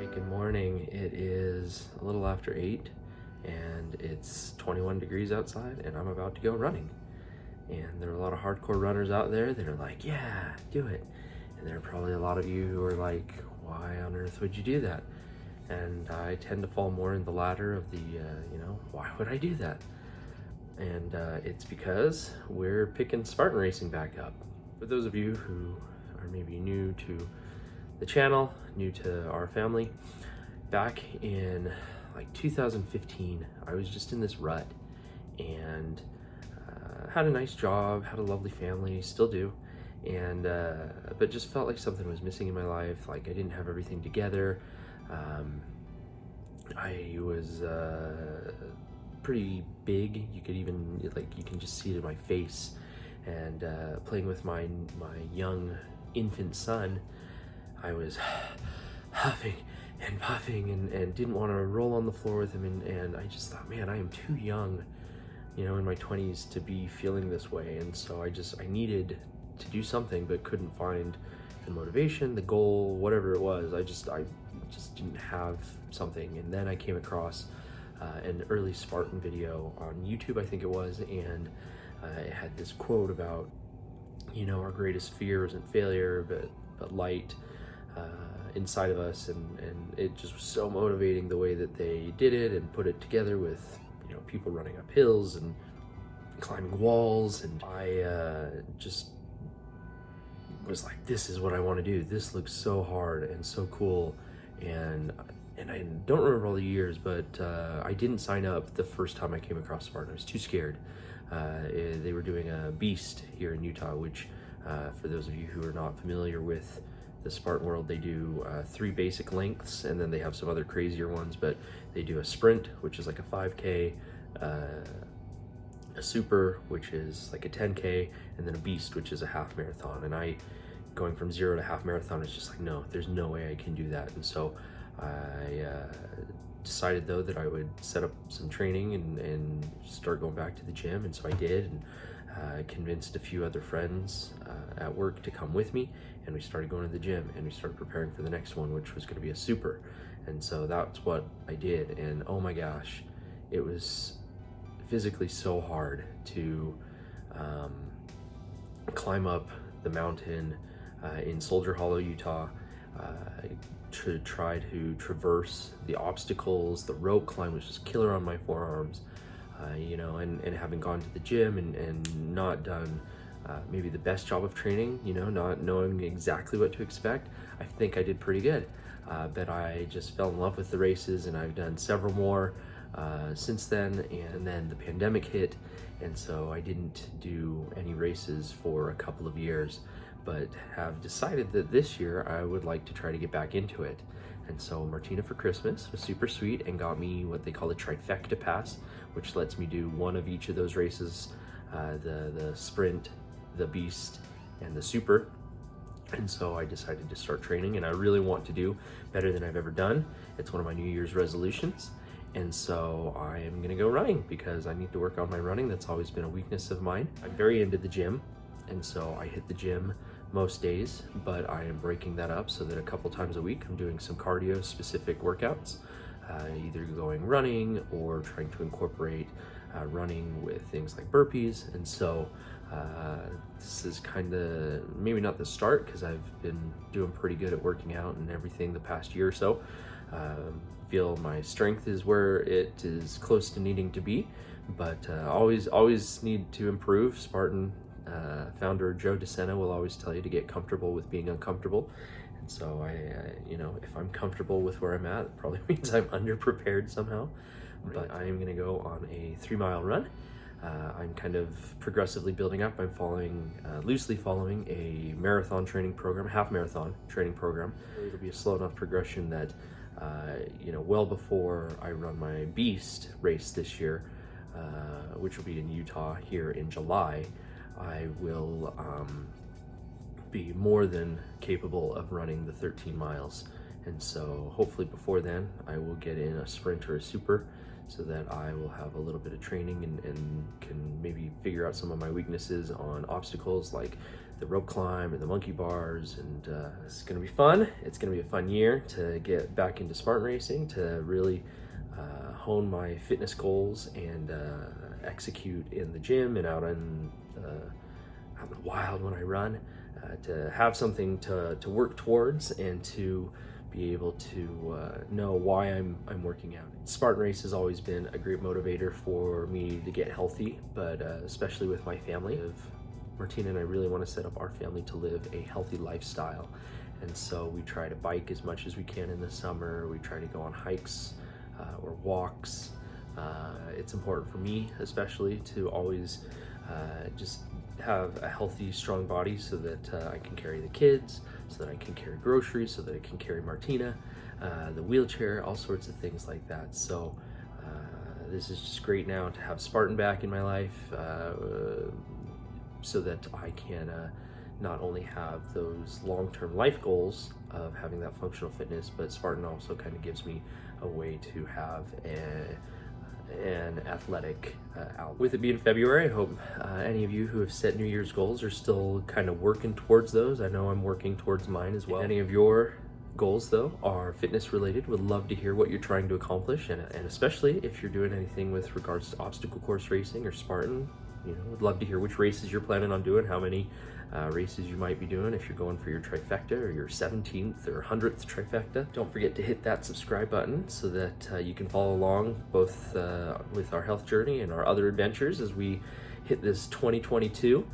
right, good morning. It is a little after 8 and it's 21 degrees outside and I'm about to go running. And there are a lot of hardcore runners out there that are like, yeah, do it. And there are probably a lot of you who are like, why on earth would you do that? And I tend to fall more in the latter of the, why would I do that? And it's because we're picking Spartan racing back up. For those of you who are maybe new to the channel, new to our family, back in like 2015, I was just in this rut and had a nice job, had a lovely family, still do, and but just felt like something was missing in my life. Like I didn't have everything together. I was pretty big. You could even you can just see it in my face. And playing with my young infant son, I was huffing and puffing and didn't want to roll on the floor with him. And I just thought, man, I am too young, in my 20s to be feeling this way. And so I needed to do something, but couldn't find the motivation, the goal, whatever it was. I just didn't have something. And then I came across an early Spartan video on YouTube, I think it was, and it had this quote about, our greatest fear isn't failure, but light inside of us, and it just was so motivating the way that they did it and put it together with, people running up hills and climbing walls, and I just was like, this is what I want to do. This looks so hard and so cool, and I don't remember all the years, but I didn't sign up the first time I came across Spartan. I was too scared. They were doing a Beast here in Utah, which for those of you who are not familiar with the Spartan world, they do 3 basic lengths, and then they have some other crazier ones, but they do a sprint, which is like a 5K, a super, which is like a 10K, and then a Beast, which is a half marathon. And going from 0 to half marathon is just like, no, there's no way I can do that. And so I decided though that I would set up some training and start going back to the gym. And so I did, and convinced a few other friends at work to come with me, and we started going to the gym and we started preparing for the next one, which was going to be a super. And so that's what I did, and oh my gosh, it was physically so hard to climb up the mountain in Soldier Hollow, Utah, to try to traverse the obstacles. The rope climb was just killer on my forearms, and having gone to the gym and not done maybe the best job of training, not knowing exactly what to expect. I think I did pretty good, but I just fell in love with the races, and I've done several more since then. And then the pandemic hit, and so I didn't do any races for a couple of years, but have decided that this year I would like to try to get back into it. And so Martina for Christmas was super sweet and got me what they call a trifecta pass, which lets me do one of each of those races, the sprint, the Beast, and the super. And so I decided to start training, and I really want to do better than I've ever done. It's one of my New Year's resolutions. And so I am gonna go running because I need to work on my running. That's always been a weakness of mine. I'm very into the gym, and so I hit the gym most days, but I am breaking that up so that a couple times a week I'm doing some cardio specific workouts, either going running or trying to incorporate running with things like burpees. And so this is kind of maybe not the start, because I've been doing pretty good at working out and everything the past year or so. Feel my strength is where it is close to needing to be, but always need to improve. Spartan founder Joe DeSena will always tell you to get comfortable with being uncomfortable. And so if I'm comfortable with where I'm at, it probably means I'm underprepared somehow. But I am going to go on a 3-mile run. I'm kind of progressively building up. I'm loosely following a marathon training program, half marathon training program. It'll be a slow enough progression that, well before I run my Beast race this year, which will be in Utah here in July, I will be more than capable of running the 13 miles. And so hopefully before then I will get in a sprint or a super, so that I will have a little bit of training and can maybe figure out some of my weaknesses on obstacles like the rope climb and the monkey bars, and it's gonna be fun. It's gonna be a fun year to get back into Spartan racing, to really hone my fitness goals and execute in the gym and out in the wild when I run, to have something to work towards and to be able to know why I'm working out. Spartan Race has always been a great motivator for me to get healthy, but especially with my family. Martina and I really want to set up our family to live a healthy lifestyle, and so we try to bike as much as we can in the summer. We try to go on hikes or walks. It's important for me especially to always just have a healthy, strong body, so that I can carry the kids, so that I can carry groceries, so that I can carry Martina, the wheelchair, all sorts of things like that. So this is just great now to have Spartan back in my life, so that I can not only have those long-term life goals of having that functional fitness, but Spartan also kind of gives me a way to have an athletic out. With it being February, I hope any of you who have set New Year's goals are still kind of working towards those. I know I'm working towards mine as well. If any of your goals though are fitness related, would love to hear what you're trying to accomplish, and especially if you're doing anything with regards to obstacle course racing or Spartan. Would love to hear which races you're planning on doing, how many races you might be doing, if you're going for your trifecta or your 17th or 100th trifecta. Don't forget to hit that subscribe button so that you can follow along both with our health journey and our other adventures as we hit this 2022.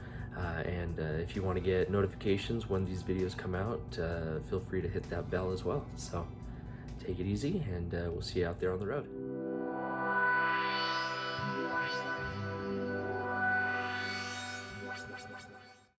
And if you want to get notifications when these videos come out, feel free to hit that bell as well. So take it easy, and we'll see you out there on the road.